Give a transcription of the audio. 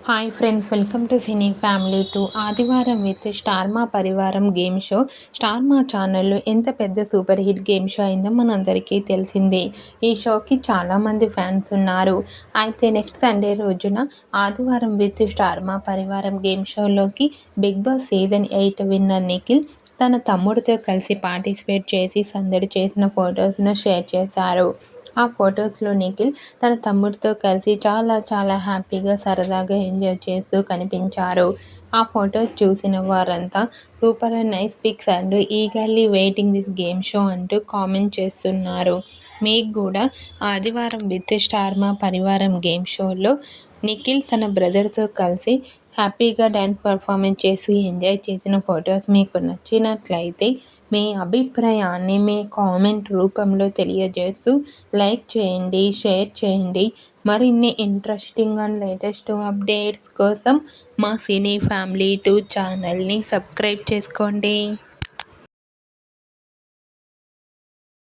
Hi friends, welcome to cine family to ఆదివారం with star Maa పరివారం game show. Star మా ఛానల్లో ఎంత పెద్ద సూపర్ హిట్ గేమ్ షో అయిందో మనందరికీ తెలిసిందే. ఈ షోకి చాలామంది ఫ్యాన్స్ ఉన్నారు. అయితే నెక్స్ట్ సండే రోజున ఆదివారం విత్ స్టార్ మా పరివారం గేమ్ షోలోకి Bigg Boss season 8 winner Nikhil తన తమ్ముడితో కలిసి పార్టిసిపేట్ చేసి సందడి చేసిన ఫొటోస్ను షేర్ చేశారు. ఆ ఫొటోస్లో నిఖిల్ తన తమ్ముడితో కలిసి చాలా హ్యాపీగా సరదాగా ఎంజాయ్ చేస్తూ కనిపించారు. ఆ ఫొటోస్ చూసిన వారంతా super and nice pics and eagerly waiting this game show అంటూ కామెంట్ చేస్తున్నారు. మీకు కూడా ఆదివారం విత్ స్టార్ మా పరివారం గేమ్ షోలో నిఖిల్ తన బ్రదర్తో కలిసి హ్యాపీగా డ్యాన్స్ పర్ఫార్మెన్స్ చేసి ఎంజాయ్ చేసిన ఫొటోస్ మీకు నచ్చినట్లయితే మీ అభిప్రాయాన్ని మీ కామెంట్ రూపంలో తెలియజేస్తూ లైక్ చేయండి, షేర్ చేయండి. మరిన్ని ఇంట్రెస్టింగ్ అండ్ లేటెస్ట్ అప్డేట్స్ కోసం మా సినీ ఫ్యామిలీ 2 ఛానల్ని సబ్స్క్రైబ్ చేసుకోండి.